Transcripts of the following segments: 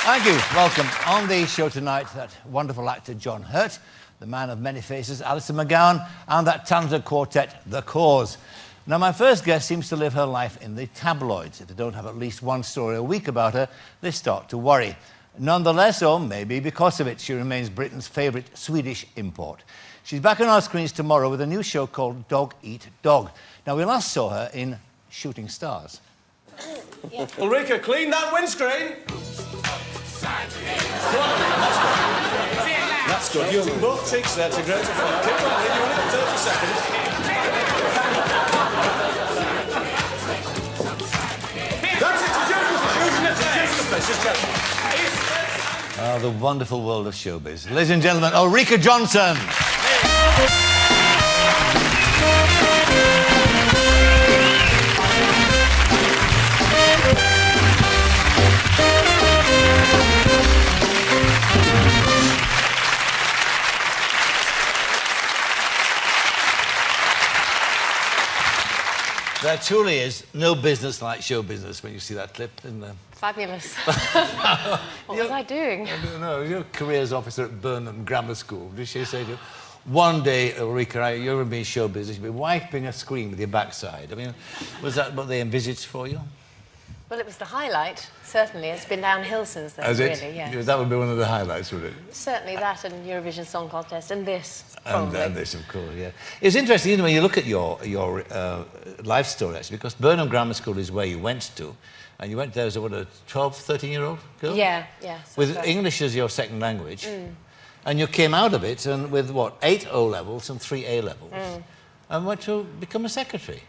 Thank you. Welcome. On the show tonight, that wonderful actor John Hurt, the man of many faces, Alistair McGowan, and that talented quartet, the Corrs. Now, my first guest seems to live her life in the tabloids. If they don't have at least one story a week about her, they start to worry. Nonetheless, or maybe because of it, she remains Britain's favourite Swedish import. She's back on our screens tomorrow with a new show called Dog Eat Dog. Now, we last saw her in Shooting Stars. Yeah. Ulrika, clean that windscreen! That's good. Using both cheeks there to great effect. Keep on, you only have 30 seconds. That's it, to The wonderful world of showbiz. Ladies and gentlemen, Ulrika Jonnson. There truly is no business like show business when you see that clip, isn't there? Fabulous. What was I doing? I don't know. Your careers officer at Burnham Grammar School. Did she say to you, one day, Ulrika, you're going to be in show business, you'll be wiping a screen with your backside? I mean, was that what they envisaged for you? Well, it was the highlight, certainly. It's been downhill since then, really, yeah. That would be one of the highlights, would it? Certainly that and Eurovision Song Contest and this, probably. And this, of course, yeah. It's interesting, you know, when you look at your life story, actually, because Burnham Grammar School is where you went to, and you went there as a, what, a 12, 13-year-old girl? Yeah. With English as your second language. And you came out of it and with, what, 8 O-levels and 3 A-levels, and went to become a secretary.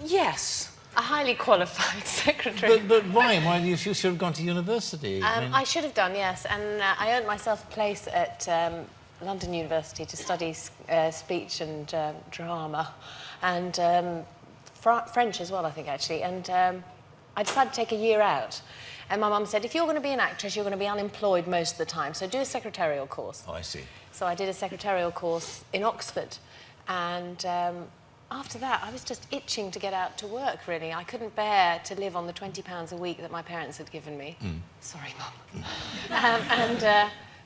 Yes. A highly qualified secretary. But why? Why you should have gone to university? I should have done, yes. And I earned myself a place at London University to study speech and drama. And French as well, I think, actually. And I decided to take a year out. And my mum said, if you're going to be an actress, you're going to be unemployed most of the time, so do a secretarial course. Oh, I see. So I did a secretarial course in Oxford. And after that, I was just itching to get out to work, really. I couldn't bear to live on the £20 a week that my parents had given me. Sorry, Mum.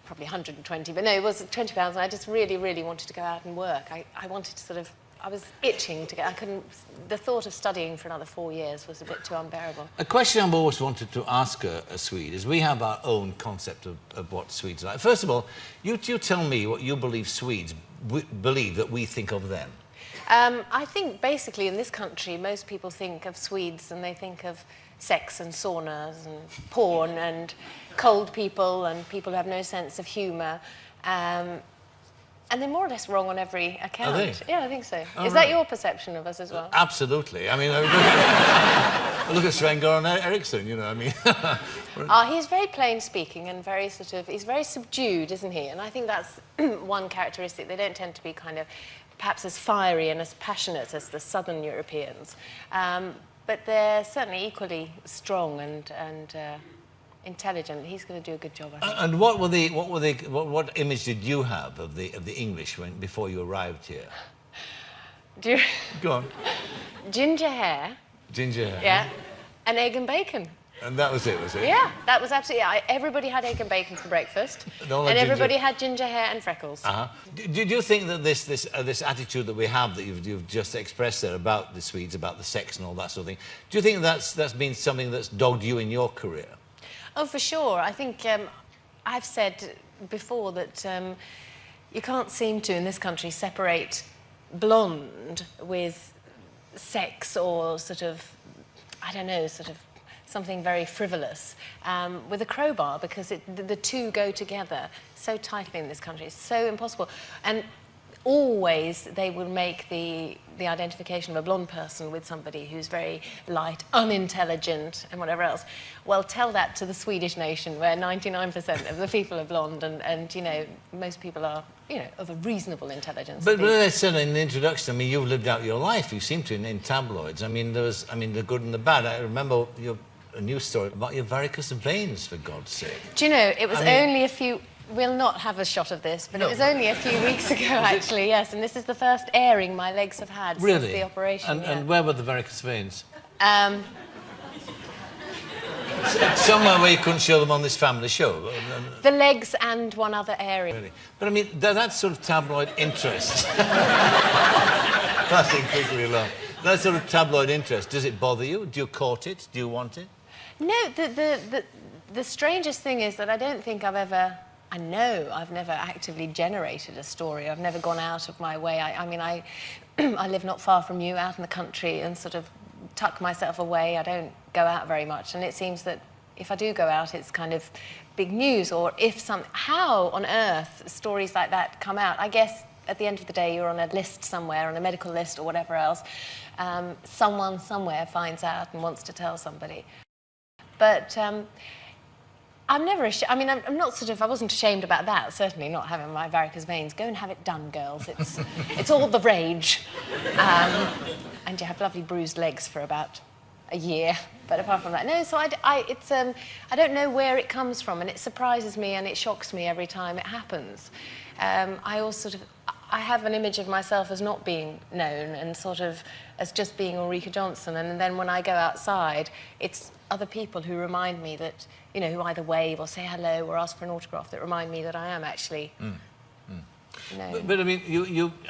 Probably 120, but no, it was £20, and I just really, really wanted to go out and work. I wanted to sort of... I was itching to get... I couldn't... The thought of studying for another 4 years was a bit too unbearable. A question I've always wanted to ask a Swede is we have our own concept of what Swedes are like. First of all, you tell me what you believe Swedes believe that we think of them. I think basically in this country most people think of Swedes and they think of sex and saunas and porn and cold people and people who have no sense of humour. And they're more or less wrong on every account. Are they? Yeah, I think so. Oh, is that your perception of us as well? Absolutely. I mean, look at Sven-Göran Eriksson, you know, I mean... He's very plain-speaking and very sort of... He's very subdued, isn't he? And I think that's one characteristic. They don't tend to be kind of perhaps as fiery and as passionate as the southern Europeans. But they're certainly equally strong and intelligent. He's going to do a good job, I think. And what image did you have of the English before you arrived here? Go on. Ginger hair. Ginger hair. Yeah. And egg and bacon. And that was it, was it? Yeah, that was absolutely... everybody had egg and bacon for breakfast. And everybody had ginger hair and freckles. Do you think that this attitude that we have that you've just expressed there about the Swedes, about the sex and all that sort of thing, do you think that's been something that's dogged you in your career? Oh, for sure. I think I've said before that you can't seem to, in this country, separate blonde with sex or sort of, I don't know, sort of something very frivolous with a crowbar, because the two go together so tightly in this country. It's so impossible. And always they will make the identification of a blonde person with somebody who's very light, unintelligent, and whatever else. Well, tell that to the Swedish nation, where 99% of the people are blonde, and you know, most people are, you know, of a reasonable intelligence. But as I said in the introduction, I mean, you've lived out your life. You seem to in tabloids. I mean, there was, I mean, the good and the bad. I remember a news story about your varicose veins, for God's sake. Do you know, it was only a few... We'll not have a shot of this, but it was only a few weeks ago, actually, yes. And this is the first airing my legs have had since the operation. And where were the varicose veins? Somewhere where you couldn't show them on this family show. The legs and one other area. Really. But I mean, that sort of tabloid interest. That's quickly along. That sort of tabloid interest, does it bother you? Do you court it? Do you want it? No, the strangest thing is that I don't think I've ever... I know I've never actively generated a story. I've never gone out of my way. I mean, I live not far from you, out in the country, and sort of tuck myself away. I don't go out very much, and it seems that if I do go out, it's kind of big news, or how on earth stories like that come out? I guess at the end of the day, you're on a list somewhere, on a medical list or whatever else. Someone somewhere finds out and wants to tell somebody. But I'm never ashamed. I mean, I'm not sort of... I wasn't ashamed about that, certainly not having my varicose veins. Go and have it done, girls. It's all the rage. And you have lovely bruised legs for about a year. But apart from that, no, so I don't know where it comes from, and it surprises me and it shocks me every time it happens. I have an image of myself as not being known and sort of as just being Ulrika Jonnson, and then when I go outside, it's other people who remind me that, you know, who either wave or say hello or ask for an autograph, that remind me that I am actually known. But I mean,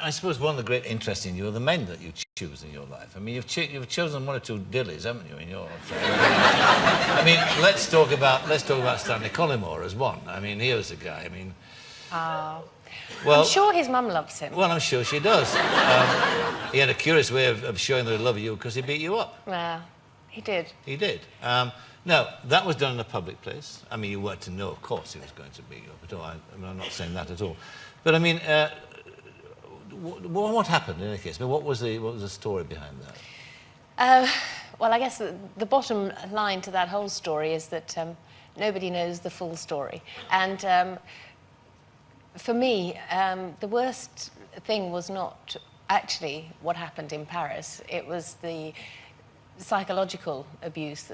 I suppose one of the great interests in you are the men that you choose in your life. I mean, you've chosen one or two dillies, haven't you, in your life? I mean, let's talk about Stanley Collymore as one. I mean, here's a guy. I mean, well, I'm sure his mum loves him. Well, I'm sure she does. He had a curious way of showing that he loved you because he beat you up. Yeah, he did. He did. Now, that was done in a public place. I mean, you weren't to know, of course, he was going to beat you up at all. I'm not saying that at all. But I mean, what happened in any case? I mean, what was the story behind that? Well, I guess the bottom line to that whole story is that nobody knows the full story. And for me, the worst thing was not actually what happened in Paris. It was the psychological abuse,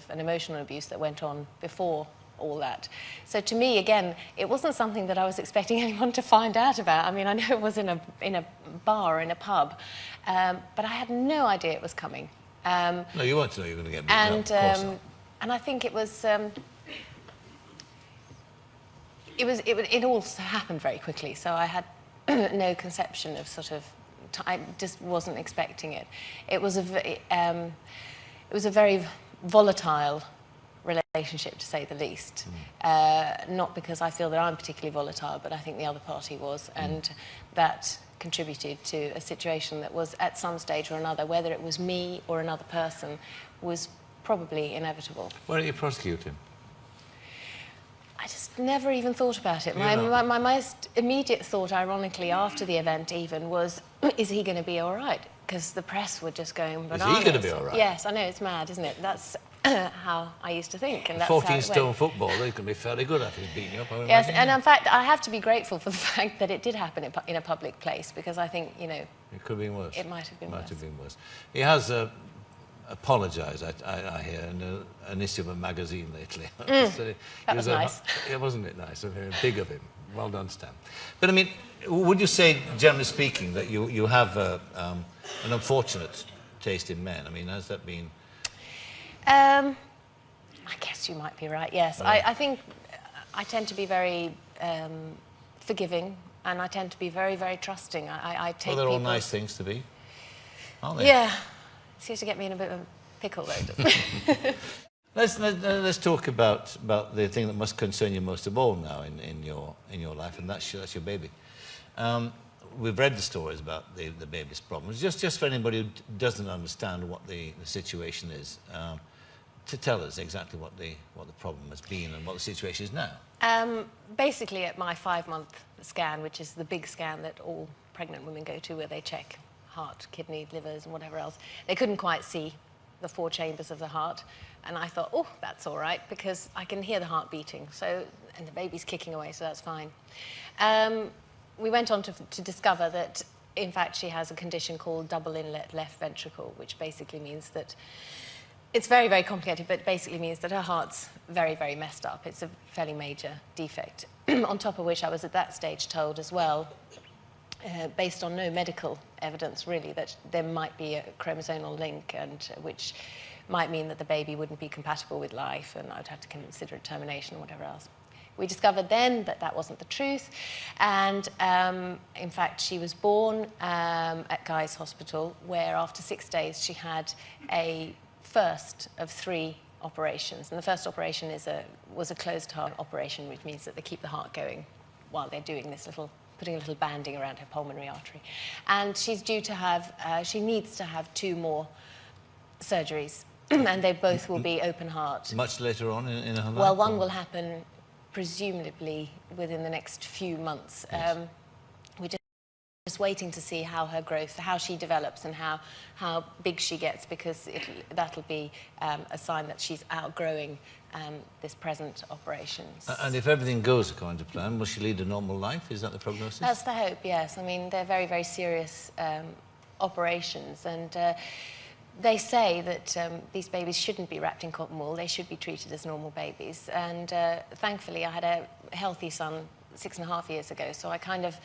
an emotional abuse that went on before all that. So to me, again, it wasn't something that I was expecting anyone to find out about. I mean, I know it was in a bar, in a pub, but I had no idea it was coming. No, you weren't to know you were going to get beaten up, and I think it was... It all happened very quickly, so I had no conception of I just wasn't expecting it. It was a very volatile relationship, to say the least. Not because I feel that I'm particularly volatile, but I think the other party was, and that contributed to a situation that was, at some stage or another, whether it was me or another person, was probably inevitable. Why don't you prosecute him? I just never even thought about it. My most immediate thought, ironically, after the event even, was, is he going to be all right? Because the press were just going bananas. Is he going to be all right? Yes, I know, it's mad, isn't it? That's how I used to think. And that's 14-stone football, they can be fairly good after he's beating you up. Yes, and in fact, I have to be grateful for the fact that it did happen in a public place, because I think, you know... It could have been worse. It might have been worse. Might have been worse. He has apologised, I hear, in an issue of a magazine lately. So that was nice. Wasn't it nice? Very big of him. Well done, Stan. But I mean, would you say, generally speaking, that you have an unfortunate taste in men? I mean, has that been... I guess you might be right, yes. I think I tend to be very forgiving, and I tend to be very, very trusting. I take they're all people... nice things to be, aren't they? Yeah. Seems to get me in a bit of a pickle, though, doesn't it? Let's talk about the thing that must concern you most of all now in your life, and that's your baby. We've read the stories about the baby's problems. Just for anybody who doesn't understand what the situation is, to tell us exactly what the problem has been and what the situation is now. Basically, at my 5-month scan, which is the big scan that all pregnant women go to, where they check heart, kidney, livers, and whatever else, they couldn't quite see the 4 chambers of the heart, and I thought, oh, that's all right, because I can hear the heart beating, and the baby's kicking away, so that's fine. We went on to discover that, in fact, she has a condition called double inlet left ventricle, which basically means that it's very, very complicated, but basically means that her heart's very, very messed up. It's a fairly major defect. On top of which, I was at that stage told as well, based on no medical evidence, really, that there might be a chromosomal link, and which might mean that the baby wouldn't be compatible with life and I'd have to consider termination or whatever else. We discovered then that that wasn't the truth, and in fact she was born at Guy's Hospital, where after 6 days she had a first of 3 operations, and the first operation was a closed heart operation, which means that they keep the heart going while they're doing this putting a little banding around her pulmonary artery. And she's due to have, she needs to have 2 more surgeries, and they both will be open heart. Much later on in her life? Well, one will happen presumably within the next few months. Yes. We're just waiting to see how her growth, how she develops and how big she gets, because that'll be a sign that she's outgrowing this present operation. And if everything goes according to plan, will she lead a normal life? Is that the prognosis? That's the hope, yes. I mean, they're very, very serious operations, and they say that these babies shouldn't be wrapped in cotton wool. They should be treated as normal babies. And thankfully, I had a healthy son 6.5 years ago, so I kind of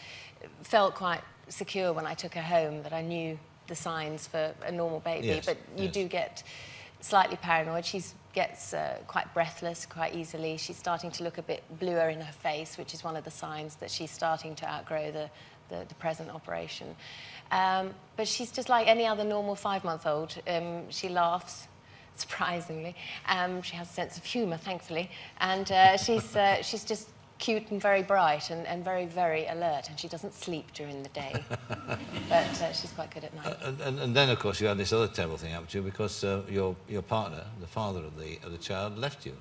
felt quite secure when I took her home that I knew the signs for a normal baby. Yes, but you do get slightly paranoid. She gets quite breathless quite easily. She's starting to look a bit bluer in her face, which is one of the signs that she's starting to outgrow the present operation. But she's just like any other normal 5-month-old. She laughs, surprisingly. She has a sense of humour, thankfully. And she's just cute and very bright and very, very alert. And she doesn't sleep during the day. But she's quite good at night. And then, of course, you had this other terrible thing happen to you because your partner, the father of the child, left you.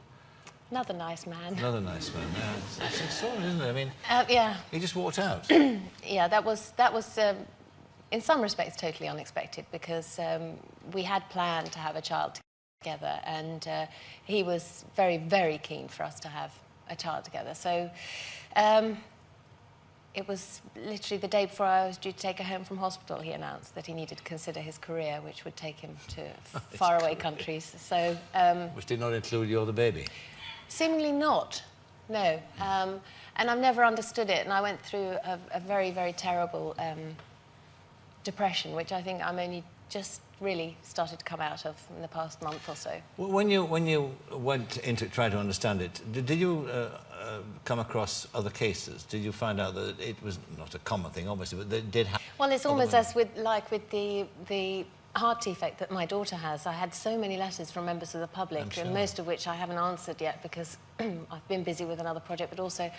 Another nice man. Another nice man. Yeah, it's extraordinary, isn't it? I mean, yeah. he just walked out. Yeah, that was in some respects totally unexpected, because we had planned to have a child together, and he was very, very keen for us to have a child together. So it was literally the day before I was due to take her home from hospital, he announced that he needed to consider his career, which would take him to faraway countries. So which did not include you or the baby? Seemingly not, no. And I've never understood it, and I went through a very, very terrible depression, which I think I'm only just really started to come out of in the past month or so. When you went into trying to understand it, did you come across other cases? Did you find out that it was not a common thing, obviously, but that it did happen? Well, it's almost as with the heart defect that my daughter has. I had so many letters from members of the public, Sure. and most of which I haven't answered yet because I've been busy with another project, but also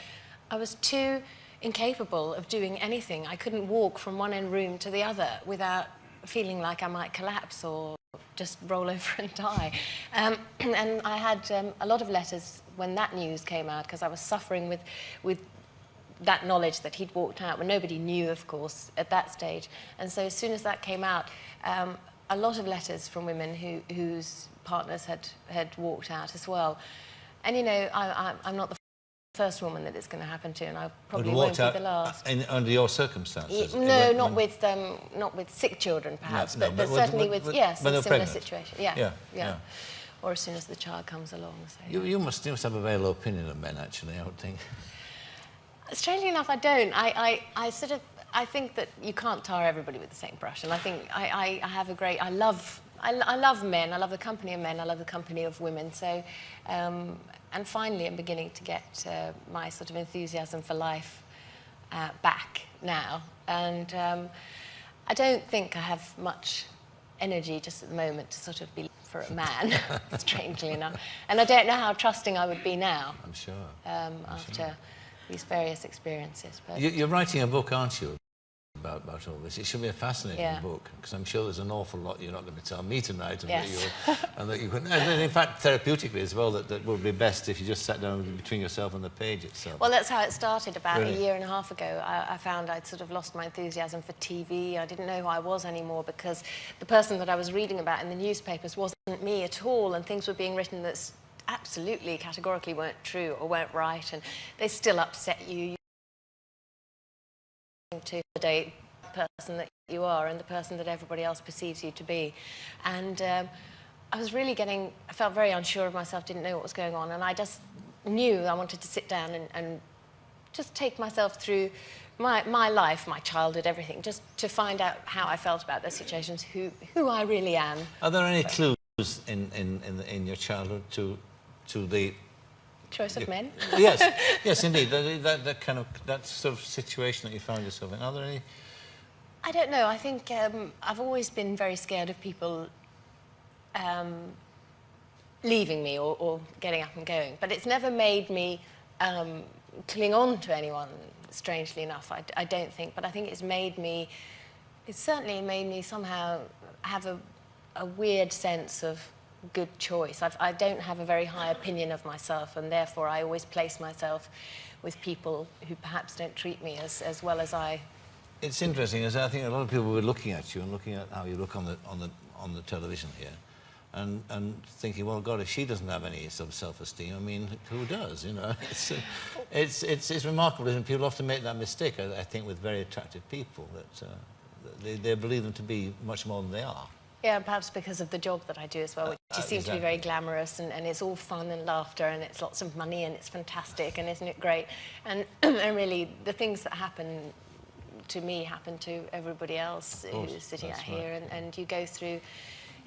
I was too incapable of doing anything. I couldn't walk from one end room to the other without feeling like I might collapse or just roll over and die. And I had a lot of letters when that news came out, because I was suffering with that knowledge that he'd walked out, when nobody knew, of course, at that stage. And so as soon as that came out, a lot of letters from women whose partners had walked out as well. And, you know, I'm not the first woman that it's going to happen to, and I probably won't be the last. Under your circumstances? No, not with sick children, perhaps, no, but certainly with yes, a similar pregnant. situation. Yeah. Or as soon as the child comes along. So, you must have a very low opinion of men, actually, I would think. Strangely enough, I don't. I think that you can't tar everybody with the same brush, and I think I have a great. I love men. I love the company of men. I love the company of women. So, and finally, I'm beginning to get my sort of enthusiasm for life back now, and I don't think I have much energy just at the moment to sort of be for a man, strangely enough. And I don't know how trusting I would be now. I'm sure. After these various experiences. But You're writing a book, aren't you, about all this? It should be a fascinating book, because I'm sure there's an awful lot you're not going to tell me tonight, and that you can, and in fact, therapeutically as well, that would be best if you just sat down between yourself and the page itself. Well, that's how it started about a year and a half ago. I found I'd sort of lost my enthusiasm for TV. I didn't know who I was anymore, because the person that I was reading about in the newspapers wasn't me at all, and things were being written that's absolutely categorically weren't true or weren't right, and they still upset you to the person that you are and the person that everybody else perceives you to be. And I was really I felt very unsure of myself, didn't know what was going on, and I just knew I wanted to sit down and just take myself through my life, my childhood, everything, just to find out how I felt about those situations, who I really am. Are there any clues in your childhood to the Choice of men? yes, yes, indeed. That sort of situation that you found yourself in. Are there any? I don't know. I think I've always been very scared of people leaving me or getting up and going. But it's never made me cling on to anyone, strangely enough, I don't think. But I think it's certainly made me somehow have a weird sense of good choice. I don't have a very high opinion of myself, and therefore I always place myself with people who perhaps don't treat me as well as I. It's interesting, as I think a lot of people were looking at you and looking at how you look on the television here, and thinking, well, God, if she doesn't have any sort of self-esteem, I mean, who does? You know, it's remarkable, and people often make that mistake. I think with very attractive people that they believe them to be much more than they are. Yeah, perhaps because of the job that I do as well, which seems to be very glamorous, and it's all fun and laughter, and it's lots of money, and it's fantastic, and isn't it great? And really, the things that happen to me happen to everybody else who's sitting out here, and you go through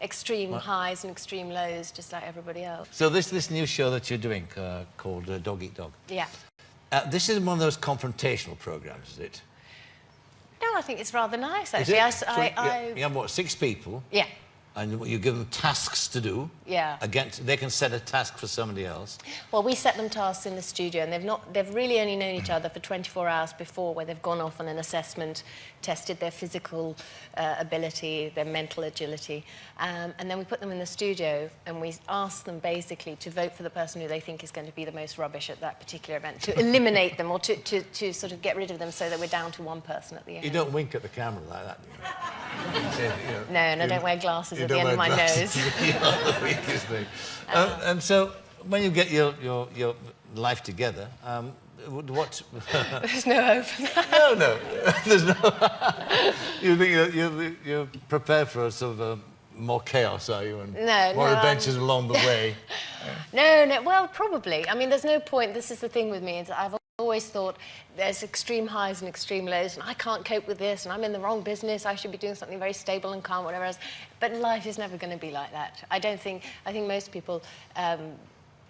extreme highs and extreme lows just like everybody else. So this new show that you're doing called Dog Eat Dog. Yeah. This is one of those confrontational programs, is it? No, I think it's rather nice, actually. You have, what, 6 people? Yeah. And you give them tasks to do. Yeah. They can set a task for somebody else. Well, we set them tasks in the studio, and they've really only known each other for 24 hours before, where they've gone off on an assessment, tested their physical ability, their mental agility, and then we put them in the studio, and we ask them basically to vote for the person who they think is going to be the most rubbish at that particular event, to eliminate them, or to sort of get rid of them, so that we're down to one person at the end. You don't wink at the camera like that, do you? No, and I don't wear glasses at the end of my nose. The weakest thing. And so, when you get your life together, what? There's no hope. No. There's no. You think you're prepared for a sort of more chaos, are you? And more adventures along the way. No. Well, probably. I mean, there's no point. This is the thing with me. I've always thought there's extreme highs and extreme lows, and I can't cope with this, and I'm in the wrong business, I should be doing something very stable and calm, whatever else. But life is never going to be like that. I think most people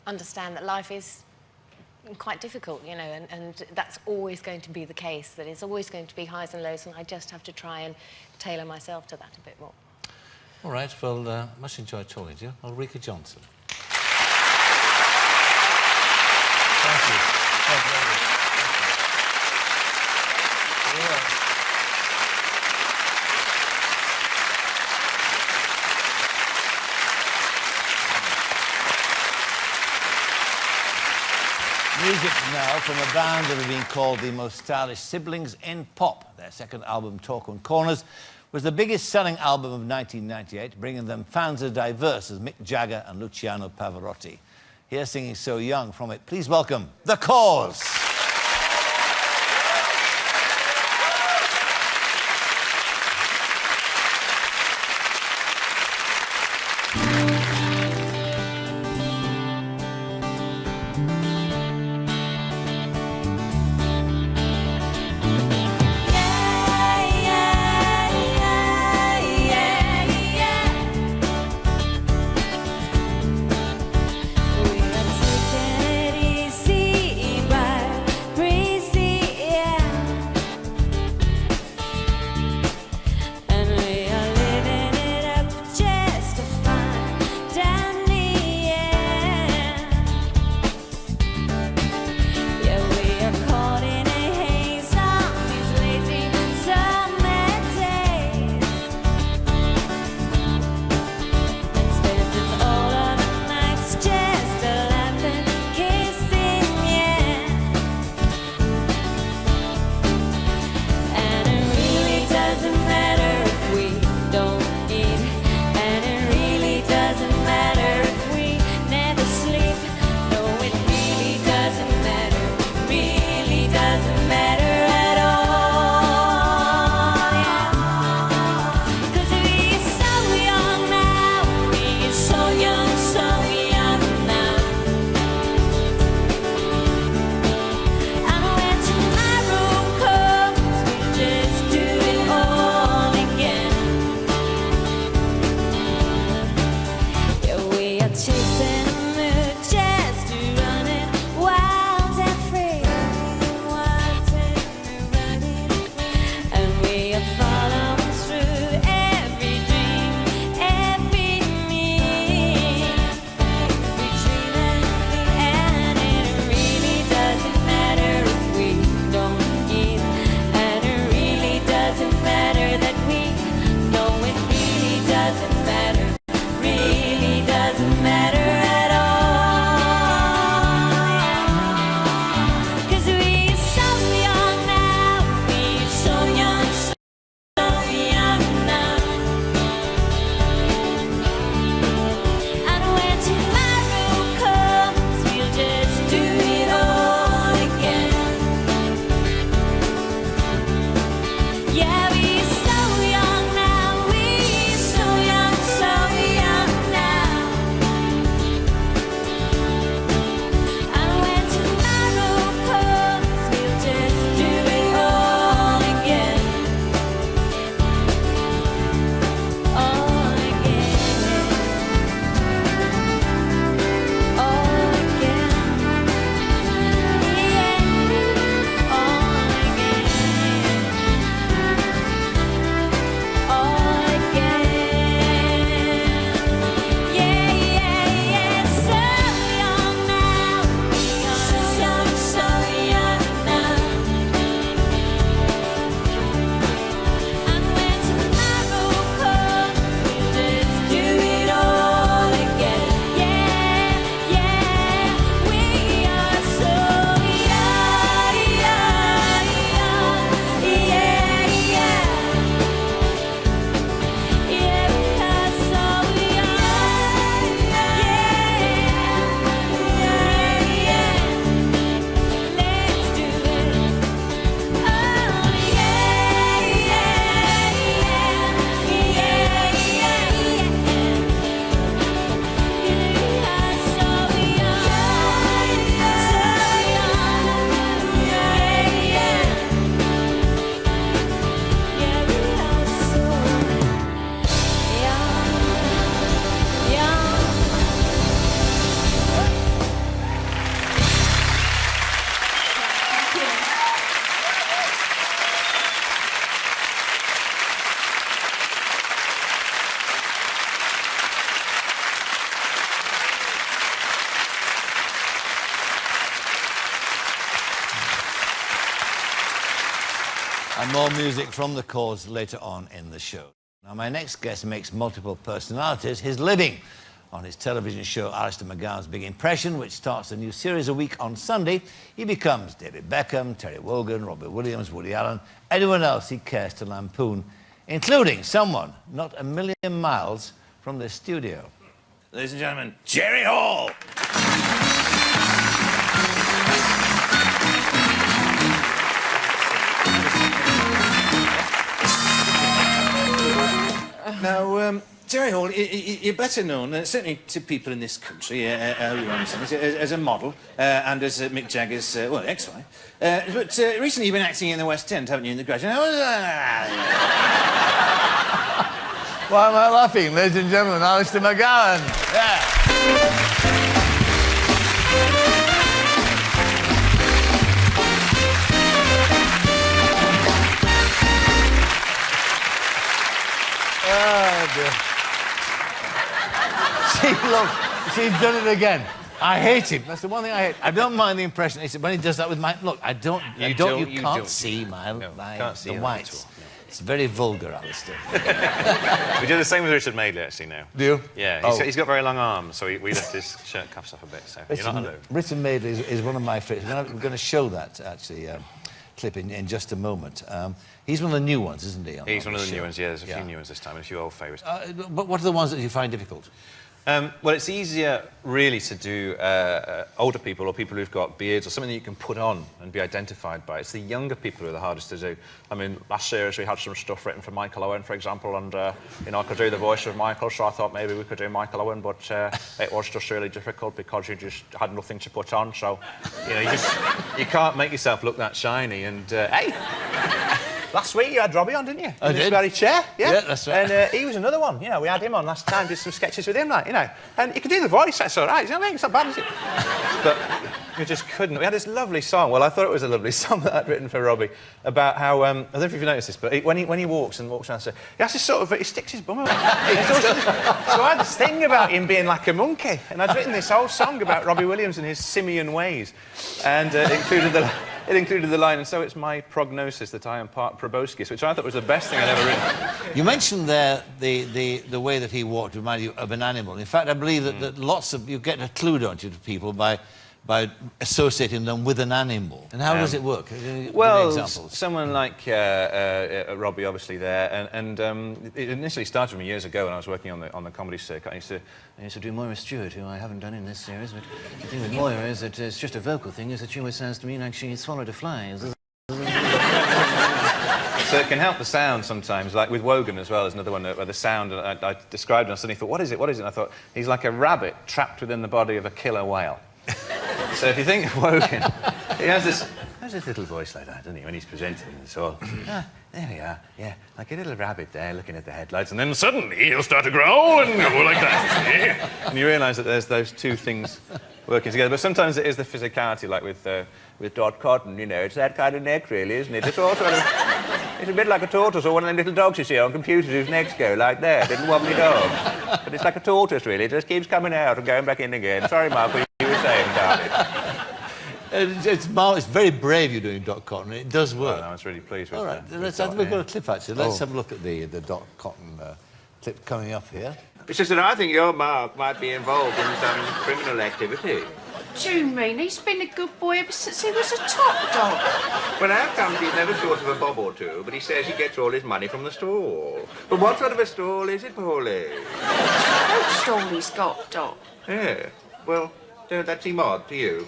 understand that life is quite difficult, you know, and that's always going to be the case, that it's always going to be highs and lows, and I just have to try and tailor myself to that a bit more. All right, well, much enjoyed talking to you. Ulrika Jonnson. Thank you. Thank you. Music now from a band that have been called the most stylish siblings in pop. Their second album, Talk on Corners, was the biggest selling album of 1998, bringing them fans as diverse as Mick Jagger and Luciano Pavarotti. Here singing So Young from it, please welcome the Corrs. We are taking it easy, but And more music from the Corrs later on in the show. Now, my next guest makes multiple personalities his living on his television show Alistair McGowan's Big Impression, which starts a new series a week on Sunday. He becomes David Beckham, Terry Wogan, Robert Williams, Woody Allen, anyone else he cares to lampoon, including someone not a million miles from this studio. Ladies and gentlemen, Jerry Hall! Now, Jerry Hall, you're better known, certainly to people in this country, Jonnson, as a model and as Mick Jagger's, well, ex-wife. But recently you've been acting in the West End, haven't you, in The Graduate? Why am I laughing, ladies and gentlemen? Alistair McGowan. Yeah. Oh, dear. See, look, she's done it again. I hate him. That's the one thing I hate. I don't mind the impression. He said when he does that with my... Look, you can't see my the whites. It's very vulgar, Alistair. We do the same with Richard Madeley, actually, now. Do you? Yeah, he's got very long arms, so we lift his shirt cuffs up a bit, so you're not alone. Richard Madeley is one of my favourites. We're going to show that, actually, clip in just a moment. He's one of the new ones, isn't he? He's one of the new ones, yeah. There's a few new ones this time, and a few old favourites. But what are the ones that you find difficult? Well, it's easier, really, to do older people or people who've got beards or something that you can put on and be identified by. It's the younger people who are the hardest to do. I mean, last series we had some stuff written for Michael Owen, for example, and, you know, I could do the voice of Michael, so I thought maybe we could do Michael Owen, but it was just really difficult because you just had nothing to put on, so, you know, you can't make yourself look that shiny, and, hey! Last week you had Robbie on, didn't you? I In this did. very chair. Yeah, that's right. And he was another one. You know, we had him on last time, did some sketches with him, like, you know. And you can do the voice, that's all right. You know what I mean? It's not bad, is it? But we just couldn't. We had this lovely song. Well, I thought it was a lovely song that I'd written for Robbie about how, I don't know if you've noticed this, but when he walks around, so he has to sort of, he sticks his bum out. So I had this thing about him being like a monkey, and I'd written this whole song about Robbie Williams and his simian ways, and it included the line, and so it's my prognosis that I am part proboscis, which I thought was the best thing I'd ever written. You mentioned there the way that he walked reminded you of an animal. In fact, I believe that lots of... You get a clue, don't you, to people by associating them with an animal. And how does it work? Give me examples. Someone like Robbie, obviously, there, and it initially started from years ago when I was working on the comedy circuit. I used to do Moira Stewart, who I haven't done in this series, but the thing with Moira is that it's just a vocal thing, is that she always sounds to me like she swallowed a fly. So it can help the sound sometimes, like with Wogan as well. There's another one where the sound, I described it, and I suddenly thought, what is it, what is it? And I thought, he's like a rabbit trapped within the body of a killer whale. So if you think of Wogan, he has this little voice like that, doesn't he, when he's presenting, and it's all, there we are, yeah, like a little rabbit there looking at the headlights, and then suddenly he'll start to growl and go like that. And you realise that there's those two things working together. But sometimes it is the physicality, like with Dot Cotton, you know, it's that kind of neck, really, isn't it? It's all sort of, it's a bit like a tortoise or one of the little dogs you see on computers whose necks go like that, little wobbly dog. But it's like a tortoise, really, it just keeps coming out and going back in again. Sorry, Mark, what you were saying, darling. It's very brave you're doing Dot Cotton. It does work. Oh, no, I was really pleased with All right, that. we've got a clip, actually. Let's have a look at the Dot Cotton clip coming up here. It's just that I think your Mark might be involved in some criminal activity. Do you mean he's been a good boy ever since he was a top dog? Well, how comes he's never short of a bob or two, but he says he gets all his money from the stall? But what sort of a stall is it, Paulie? What stall he's got, Dot? Yeah, well, don't that seem odd to you?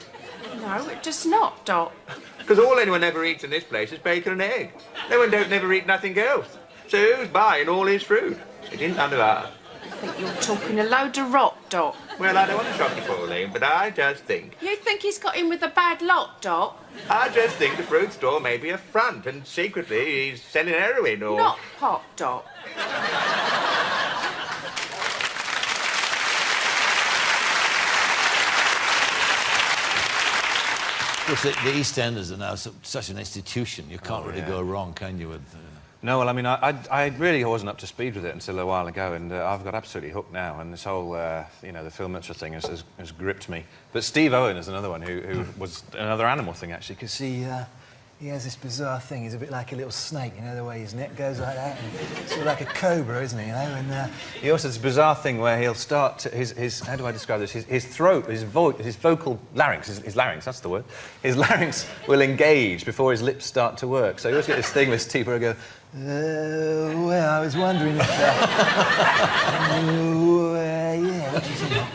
No, it does not, Dot. Because all anyone ever eats in this place is bacon and egg. No one don't never eat nothing else. So who's buying all his fruit? It isn't under that. I think you're talking a load of rot, Dot. Well, I don't want to shock you, Pauline, but I just think... You think he's got in with a bad lot, Dot? I just think the fruit store may be a front, and secretly he's selling heroin or... Not pot, Dot. Of course, the East Enders are now such an institution. You can't really go wrong, can you? With No, well, I mean, I really wasn't up to speed with it until a while ago, and I've got absolutely hooked now, and this whole, you know, the Phil Mitchell thing has gripped me. But Steve Owen is another one who was another animal thing, actually, because he has this bizarre thing. He's a bit like a little snake, you know, the way his neck goes like that. And sort of like a cobra, isn't he, you know? And he also has this bizarre thing where he'll start to, his how do I describe this? His throat, his vocal larynx, his larynx, that's the word. His larynx will engage before his lips start to work. So you always get this thing with Steve where he'll go, well, I was wondering if... yeah, what do you think?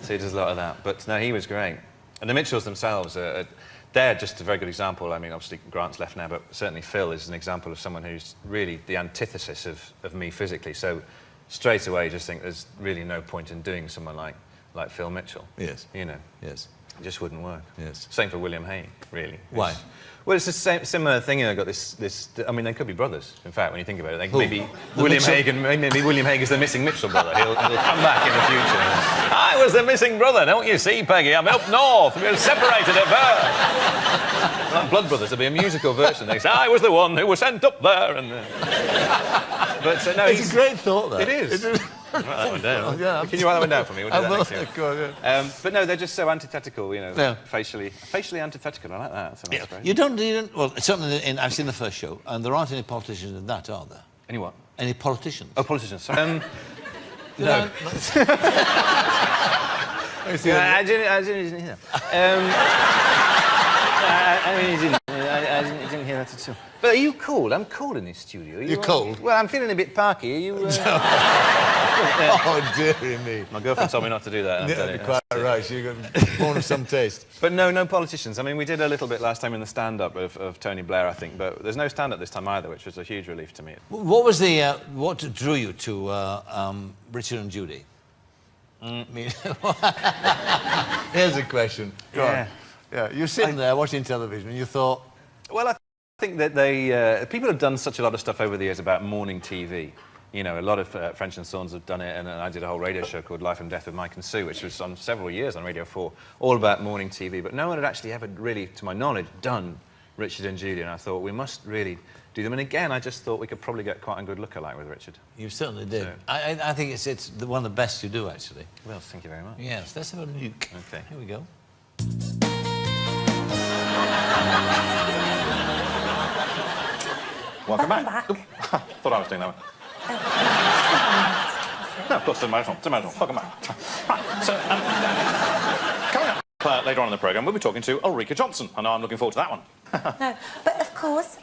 So he does a lot of that. But no, he was great. And the Mitchells themselves, they're just a very good example. I mean, obviously Grant's left now, but certainly Phil is an example of someone who's really the antithesis of me physically. So straight away, just think there's really no point in doing someone like Phil Mitchell. Yes. You know. Yes. It just wouldn't work. Yes. Same for William Hague, really. Why? Well, it's the same, similar thing. You know, got this. I mean, they could be brothers. In fact, when you think about it, Who? maybe The William Mitchell- Hague and maybe William Hague is the missing Mitchell brother. He'll come back in the future. I was the missing brother, don't you see, Peggy? I'm up north. We were separated at birth. Like Blood Brothers, there'll be a musical version. They say, I was the one who was sent up there. And but no, It's a great thought, that. It is. Write that one down. Yeah. Can you write that one down for me? We'll do I that will. next year. Go on, yeah. But no, they're just so antithetical, you know, Yeah. facially antithetical. I like that. So that's great. You don't. Well, certainly I've seen the first show, and there aren't any politicians in that, are there? Any what? Any politicians? Oh, politicians. Sorry. No. I didn't hear I didn't hear that at all. But are you cold? I'm cold in this studio. You're cold? Well, I'm feeling a bit parky. Are you... Oh, dearie me. My girlfriend told me not to do that. And I've done it. Quite right. You've got born of some taste. But no politicians. I mean, we did a little bit last time in the stand-up of Tony Blair, I think, but there's no stand-up this time either, which was a huge relief to me. What was the what drew you to Richard and Judy? I mean, here's a question. Go on. Yeah, you're sitting there watching television, and you thought, Well, I I think that people have done such a lot of stuff over the years about morning TV. You know, a lot of French and Sons have done it, and I did a whole radio show called Life and Death with Mike and Sue, which was on several years on Radio 4, all about morning TV. But no one had actually ever really, to my knowledge, done Richard and Judy, and I thought we must really do them. And again, I just thought we could probably get quite a good look-alike with Richard. You certainly did. So. I think it's one of the best you do, actually. Well, thank you very much. Yes, let's have a look. Okay. Here we go. Welcome back. Thought I was doing that one. No, of course, doesn't matter at all. Welcome back. Right, so, coming up later on in the programme, we'll be talking to Ulrika Jonnson. I know I'm looking forward to that one. No, but of course,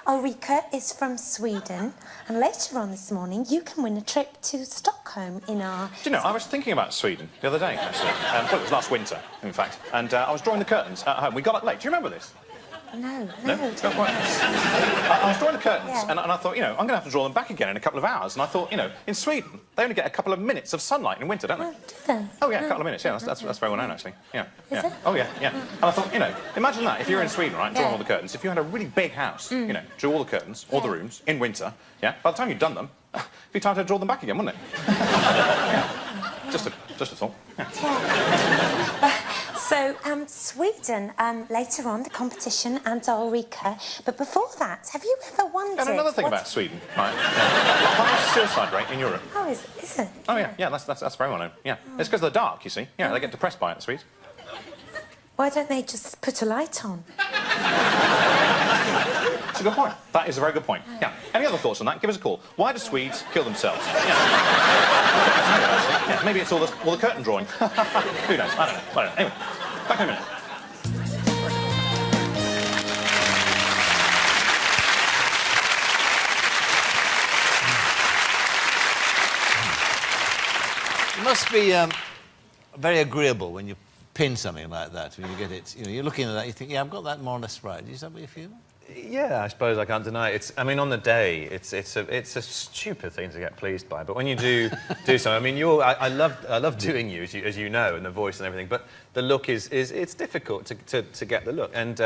Ulrika is from Sweden, and later on this morning, you can win a trip to Stockholm in our... Do you know, I was thinking about Sweden the other day, actually. Well, it was last winter, in fact, and I was drawing the curtains at home. We got up late. Do you remember this? No. Don't worry. I was drawing the curtains, and I thought, you know, I'm going to have to draw them back again in a couple of hours. And I thought, you know, in Sweden, they only get a couple of minutes of sunlight in winter, don't they? Do they? Oh, yeah, a couple of minutes, yeah. That's very well known, actually. Yeah. Is it? Oh, yeah. And I thought, you know, imagine that, if you're in Sweden, right, drawing all the curtains, if you had a really big house, you know, drew all the curtains, all the rooms, in winter, yeah, by the time you'd done them, it'd be time to draw them back again, wouldn't it? Yeah. Just a thought. Yeah. So, Sweden, later on, the competition, and Ulrika. But before that, have you ever wondered... And another thing about Sweden, right? Highest suicide rate in Europe. Oh, is it? Oh, yeah, that's very well known, yeah. It's because they're dark, you see. Yeah, they get depressed by it, the Swedes. Why don't they just put a light on? It's a good point. That is a very good point. Yeah. Any other thoughts on that? Give us a call. Why do Swedes kill themselves? Yeah, maybe it's all the curtain drawing. Who knows? I don't know. Anyway, back in a minute. It must be very agreeable when you pin something like that, when you get it. You know, you're looking at that, you think, yeah, I've got that more or less right. Is that what you feel? Yeah, I suppose I can't deny it. I mean, on the day, it's a stupid thing to get pleased by. But when you do something, I mean, I love doing you, as you know, and the voice and everything. But the look it's difficult to get the look. And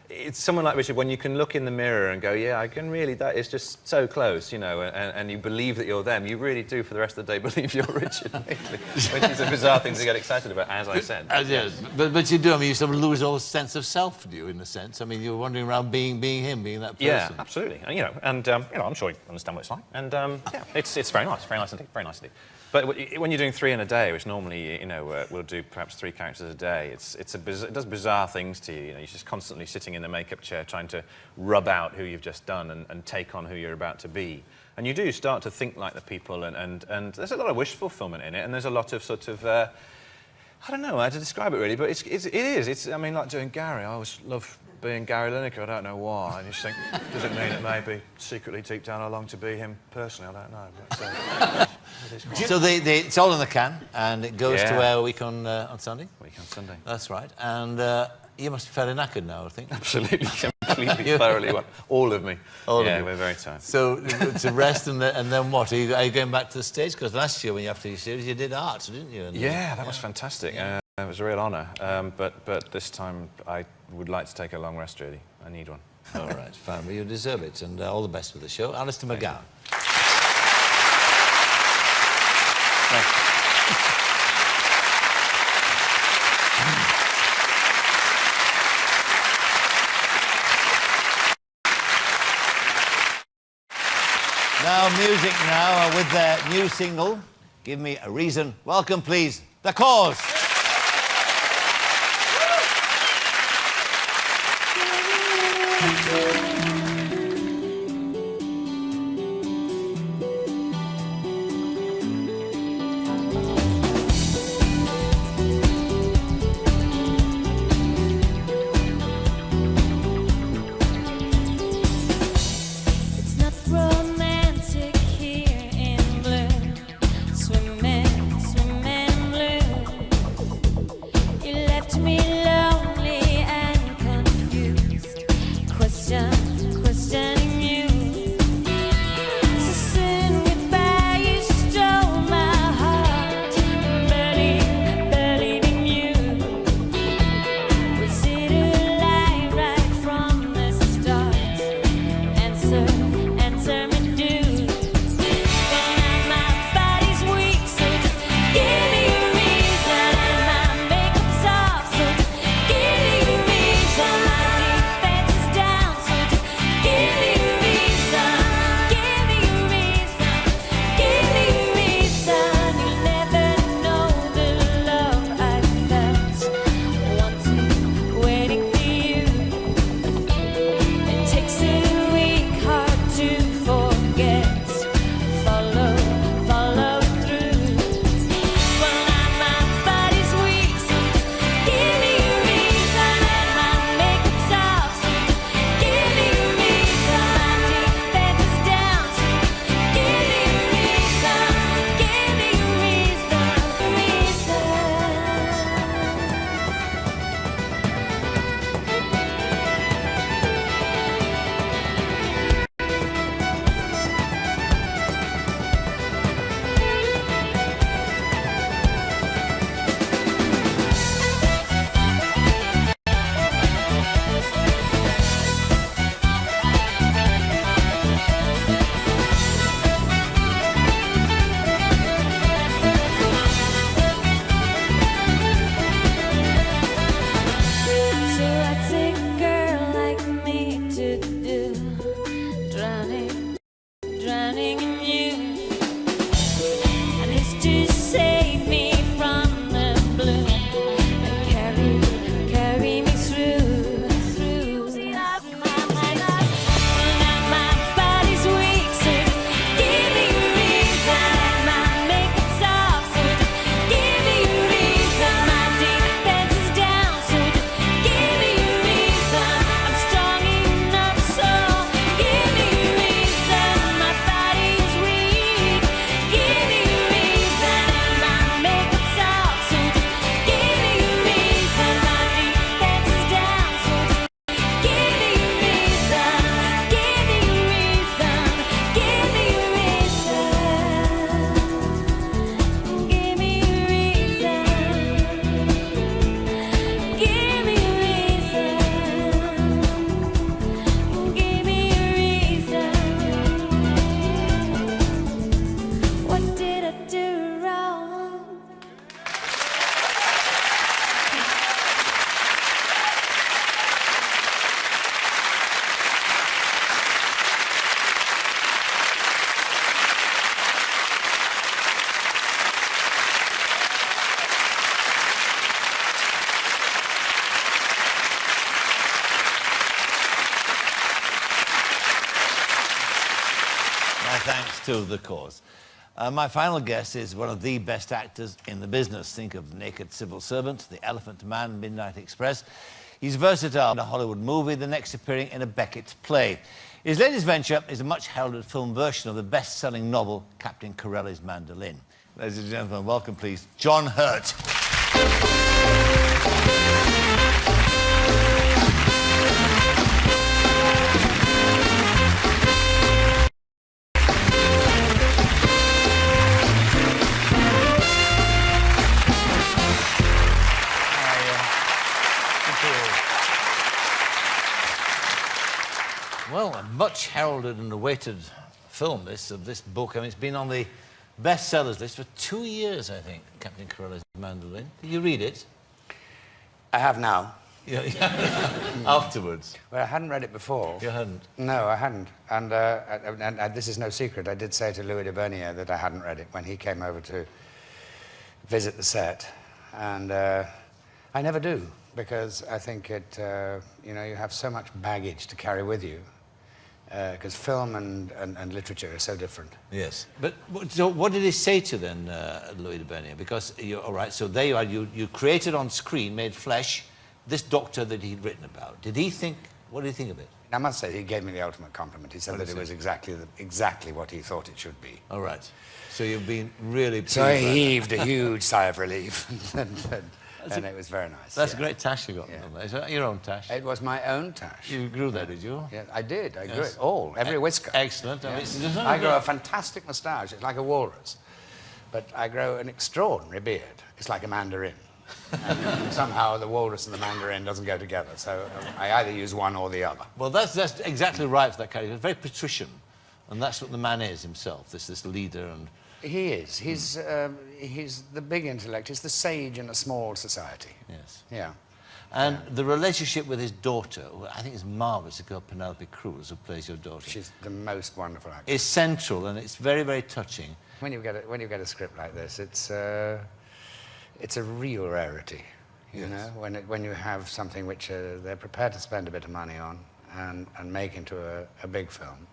it's someone like Richard, when you can look in the mirror and go, yeah, I can really, that is just so close, you know, and you believe that you're them. You really do, for the rest of the day, believe you're Richard, which is a bizarre thing to get excited about, as I said. Yes, but you do. I mean, you sort of lose all sense of self, do you, in a sense? I mean, you're wandering around being him, being that person. Yeah, absolutely. And, you know, I'm sure you understand what it's like. And yeah, it's very nice indeed, very nice indeed. But when you're doing 3 in a day, which normally, you know, we'll do perhaps 3 characters a day, it does bizarre things to you. You know, you're just constantly sitting in the makeup chair trying to rub out who you've just done and take on who you're about to be. And you do start to think like the people, and there's a lot of wish fulfillment in it, and there's a lot of sort of, I don't know how to describe it really, but it is. I mean, like doing Gary, I always love being Gary Lineker, I don't know why. I just think, does it mean that maybe secretly deep down I long to be him personally? I don't know. But, so it's all in the can, and it goes to air a week on Sunday? Week on Sunday. That's right. And you must be fairly knackered now, I think. Absolutely, completely, thoroughly. All of me. All of you. We're very tired. So to rest and then what? Are you going back to the stage? Because last year when you after your series, you did art, didn't you? Yeah, that was fantastic. Yeah. It was a real honour. But this time I would like to take a long rest, really. I need one. All right, fine. Well, you deserve it. And all the best with the show. Alistair McGowan. Now, music now with their new single, Give Me a Reason. Welcome, please, the Corrs. Me lonely and confused. Question to The Corrs. My final guest is one of the best actors in the business. Think of The Naked Civil Servant, The Elephant Man, Midnight Express. He's versatile in a Hollywood movie, the next appearing in a Beckett play. His latest venture is a much-heralded film version of the best-selling novel Captain Corelli's Mandolin. Ladies and gentlemen, welcome, please, John Hurt. Well, a much heralded and awaited film, this book. I mean, it's been on the bestsellers list for 2 years, I think, Captain Corelli's Mandolin. Did you read it? I have now. Yeah. Afterwards? Well, I hadn't read it before. You hadn't? No, I hadn't. And this is no secret. I did say to Louis de Bernier that I hadn't read it when he came over to visit the set. And I never do, because I think it, you know, you have so much baggage to carry with you. Because film and literature are so different. Yes. But so what did he say to then, Louis de Bernier? Because, all right, so there you are, you created on screen, made flesh, this doctor that he'd written about. Did he think, what did he think of it? I must say, he gave me the ultimate compliment. He said that it was exactly what he thought it should be. All right. So you've been really pleased. So I heaved a huge sigh of relief, and it was very nice. That's a great tash you got. Yeah. Is that your own tash? It was my own tash. You grew that, did you? Yeah, I did. I grew it all, every whisker. Excellent. Yeah. I grow a fantastic moustache. It's like a walrus. But I grow an extraordinary beard. It's like a mandarin. And somehow the walrus and the mandarin doesn't go together. So I either use one or the other. Well, that's exactly right for that character. It's very patrician. And that's what the man is himself, this leader and... He is. He's the big intellect. He's the sage in a small society. Yes. Yeah. And the relationship with his daughter, I think it's marvellous, the girl Penelope Cruz, who plays your daughter. She's the most wonderful actress. It's central, and it's very, very touching. When you get a script like this, it's a real rarity, you know, when you have something which they're prepared to spend a bit of money on and make into a big film.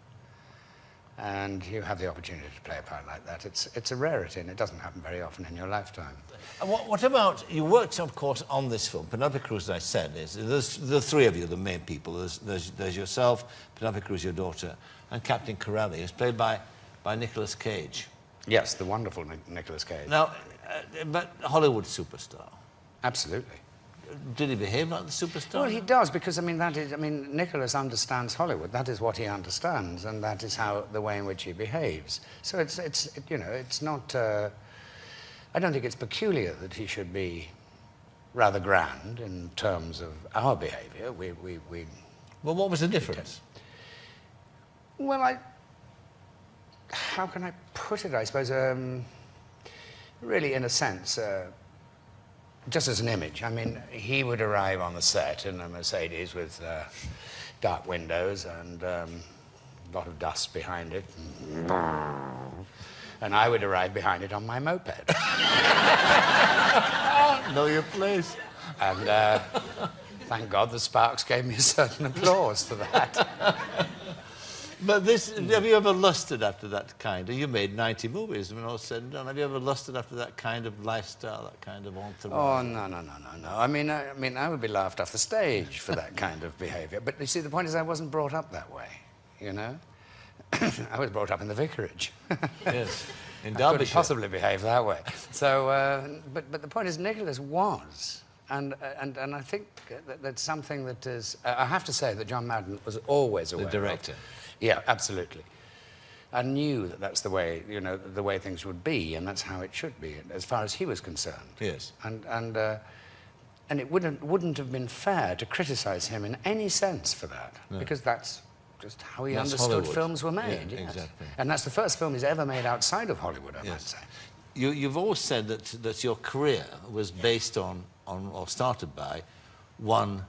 And you have the opportunity to play a part like that. It's a rarity, and it doesn't happen very often in your lifetime. And what about, you worked, of course, on this film. Penelope Cruz, as I said, there's the three of you, the main people. There's yourself, Penelope Cruz, your daughter, and Captain Corelli, who's played by Nicolas Cage. Yes, the wonderful Nicolas Cage. Now, but Hollywood superstar. Absolutely. Did he behave like the superstar? Well, he does, because, Nicholas understands Hollywood. That is what he understands, and that is the way in which he behaves. So it's not... I don't think it's peculiar that he should be rather grand in terms of our behaviour. Well, what was the difference? Well, how can I put it, I suppose? Really, in a sense... just as an image. I mean, he would arrive on the set in a Mercedes with dark windows and a lot of dust behind it. And I would arrive behind it on my moped. Know your place. And thank God the Sparks gave me a certain applause for that. But have you ever lusted after that kind? You made 90 movies, when all said and done. Have you ever lusted after that kind of lifestyle, that kind of entourage? Oh, no. I mean, I would be laughed off the stage for that kind of behaviour. But you see, the point is I wasn't brought up that way, you know? I was brought up in the vicarage. Yes, in Derbyshire. I couldn't possibly behave that way. So, but the point is, Nicholas was. And I think that's something that is... I have to say that John Madden was always aware the director. Yeah, absolutely. I knew that that's the way, you know, the way things would be, and that's how it should be, as far as he was concerned. Yes. And it wouldn't have been fair to criticise him in any sense for that, because that's just how he understood Hollywood. Films were made. Yeah, yes. exactly. And that's the first film he's ever made outside of Hollywood, I might say. You've always said that your career was based on or started by one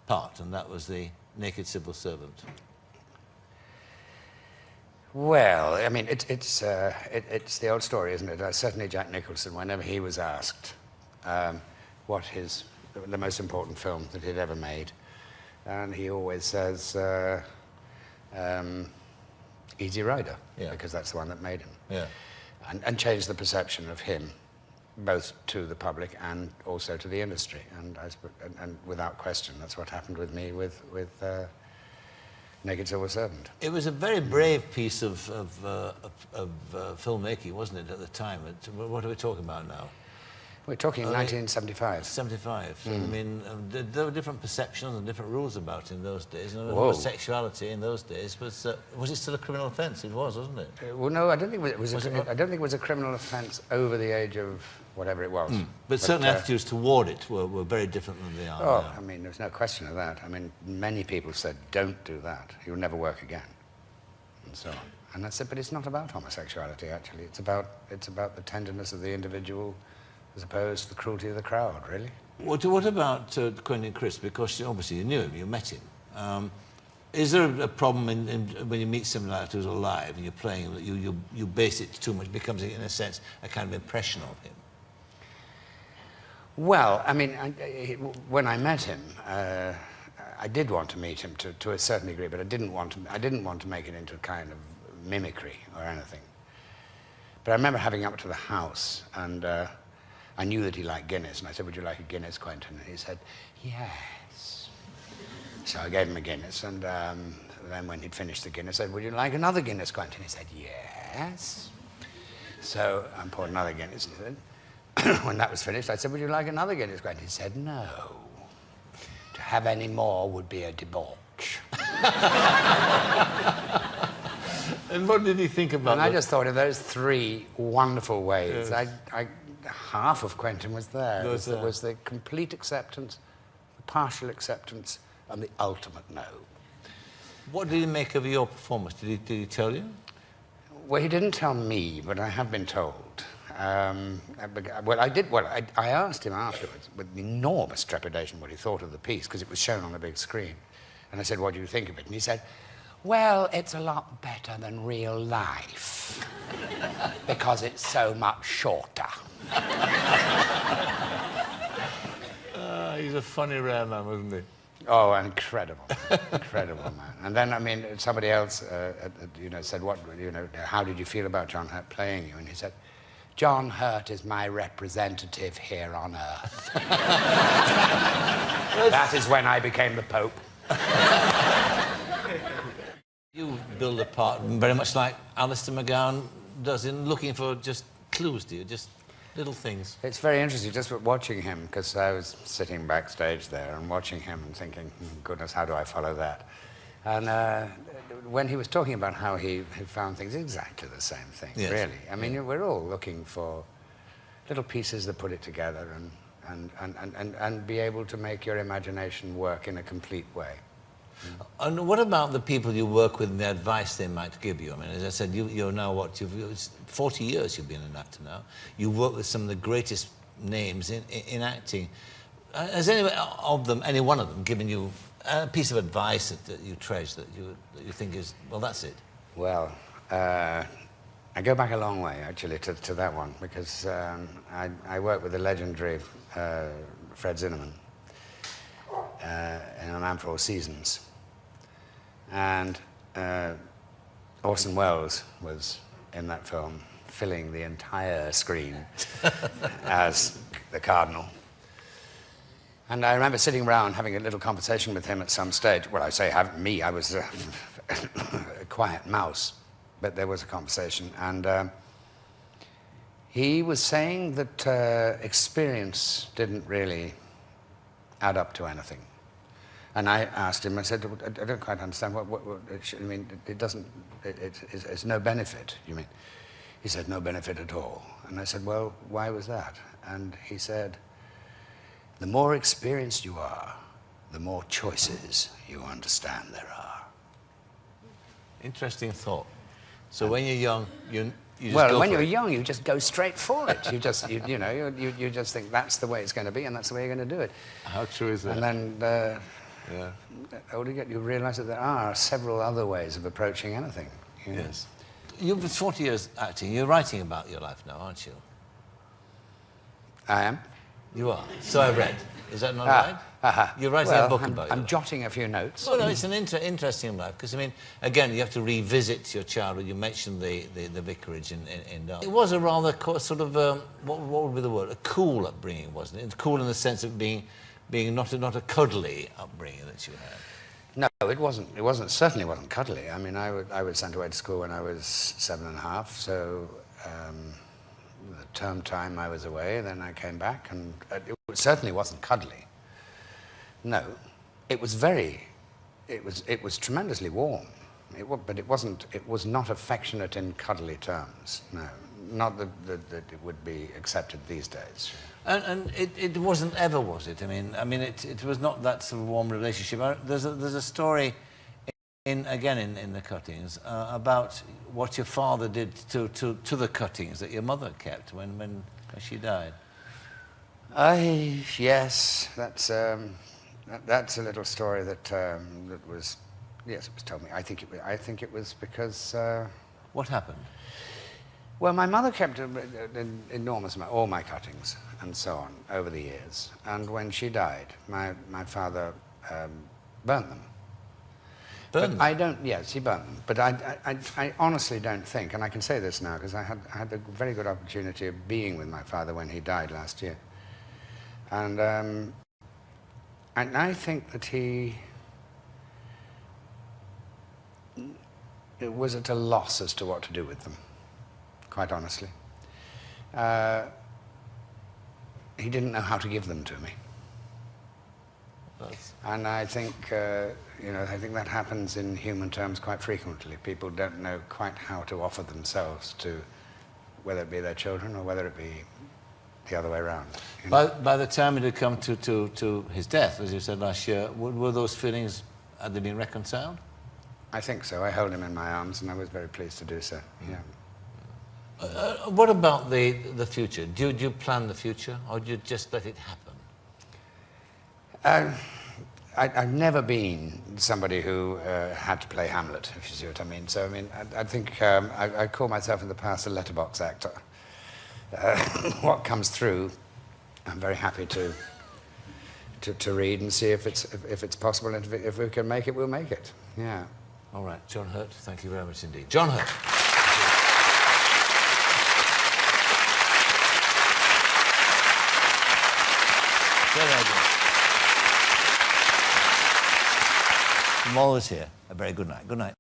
part, and that was the Naked Civil Servant. Well, I mean, it's the old story, isn't it? Certainly Jack Nicholson, whenever he was asked what the most important film that he'd ever made, and he always says, Easy Rider, Yeah. because that's the one that made him. Yeah. And changed the perception of him, both to the public and also to the industry. And without question, that's what happened with me with Naked Silver Servant. It was a very brave piece of filmmaking, wasn't it, at the time? What are we talking about now? We're talking 1975. 75. I mean, there were different perceptions and different rules about it in those days. And Whoa. Sexuality in those days was it still a criminal offence? It was, wasn't it? Well, no, I don't think it was. I don't think it was a criminal offence over the age of whatever it was. But certain attitudes toward it were very different than they are now. I mean, there's no question of that. I mean, many people said, "Don't do that. You'll never work again," and so on. And I said, "But it's not about homosexuality. Actually, it's about the tenderness of the individual, as opposed to the cruelty of the crowd, really." What about Quentin Crisp? Because obviously you knew him, you met him. Is there a problem when you meet somebody like that who's alive and you're playing him, that you base it too much, becomes, in a sense, a kind of impression of him? Well, I mean, when I met him, I did want to meet him to a certain degree, but I didn't want to make it into a kind of mimicry or anything. But I remember having up to the house, and I knew that he liked Guinness, and I said, "Would you like a Guinness, Quentin?" And he said, "Yes." So I gave him a Guinness, and then when he'd finished the Guinness, I said, "Would you like another Guinness, Quentin?" He said, "Yes." So I poured another Guinness, and he said, when that was finished, I said, "Would you like another Guinness, Quentin?" He said, "No. To have any more would be a debauch." And what did he think about that? And I just thought of those three wonderful ways. Yes. Half of Quentin was there. There was the complete acceptance, the partial acceptance, and the ultimate no. What did he make of your performance? Did he tell you? Well, he didn't tell me, but I have been told. I asked him afterwards, with enormous trepidation, what he thought of the piece, because it was shown on the big screen. And I said, "What do you think of it?" And he said, "Well, it's a lot better than real life, because it's so much shorter." He's a funny, rare man, wasn't he? Oh, incredible, incredible man. And then, I mean, somebody else, said, "How did you feel about John Hurt playing you?" And he said, "John Hurt is my representative here on Earth." That is when I became the Pope. You build a part very much like Alistair McGowan does, in looking for just clues, do you? Just little things. It's very interesting, just watching him, because I was sitting backstage there and watching him and thinking, goodness, how do I follow that? And when he was talking about how he found things, exactly the same thing, yes. Really. I mean, we're all looking for little pieces that put it together and be able to make your imagination work in a complete way. And what about the people you work with and the advice they might give you? I mean, as I said, you're now it's 40 years you've been an actor now. You work with some of the greatest names in acting. Has any one of them given you a piece of advice that you treasure, that you think is, well, that's it? Well, I go back a long way, actually, to that one, because I worked with the legendary Fred Zinnemann in A Man for All Seasons. And Orson Welles was in that film, filling the entire screen as the Cardinal. And I remember sitting around having a little conversation with him at some stage. Well, I say I was a quiet mouse, but there was a conversation. And he was saying that experience didn't really add up to anything. And I asked him, I said, "I don't quite understand what I mean, it doesn't, it's no benefit, you mean?" He said, "No benefit at all." And I said, "Well, why was that?" And he said, "The more experienced you are, the more choices you understand there are." Interesting thought. So when you're young, you just well, when you're young, you just go straight for it. You just, you just think that's the way it's going to be, and that's the way you're going to do it. How true is that? And then, the older you get, you realise that there are several other ways of approaching anything. You know? Yes. You've been 40 years acting. You're writing about your life now, aren't you? I am. You are. So I read Is that not right? You're writing a book about it. I'm jotting a few notes. Well, no, it's an interesting life, because, I mean, again, you have to revisit your childhood. You mentioned the vicarage in Derby. It was a rather sort of, what would be the word? A cool upbringing, wasn't it? Cool in the sense of being not a cuddly upbringing that you had. No, it wasn't. Certainly wasn't cuddly. I mean, I was sent away to school when I was 7.5, so the term time I was away, then I came back, and it certainly wasn't cuddly. No, it was tremendously warm. But it was not affectionate in cuddly terms. No, not that it would be accepted these days. And it wasn't ever, was it? I mean, it was not that sort of warm relationship. There's a story in the cuttings about what your father did to the cuttings that your mother kept when she died. Yes, that's a little story that was, yes, it was told me. I think it was because. What happened? Well, my mother kept an enormous amount, all my cuttings and so on, over the years. And when she died, my father burnt them. Burnt them? Yes, he burnt them. But I honestly don't think, and I can say this now because I had a very good opportunity of being with my father when he died last year. And I think that he was at a loss as to what to do with them. Quite honestly. He didn't know how to give them to me. And I think, I think that happens in human terms quite frequently. People don't know quite how to offer themselves to, whether it be their children or whether it be the other way around. By the time it had come to his death, as you said last year, were those feelings, had they been reconciled? I think so. I held him in my arms and I was very pleased to do so, yeah. What about the future? Do you plan the future, or do you just let it happen? I've never been somebody who had to play Hamlet, if you see what I mean. So, I mean, I think I call myself in the past a letterbox actor. What comes through, I'm very happy to read and see if it's possible, and if we can make it, we'll make it. Yeah. All right, John Hurt, thank you very much indeed. John Hurt. I'm always here. A very good night. Good night.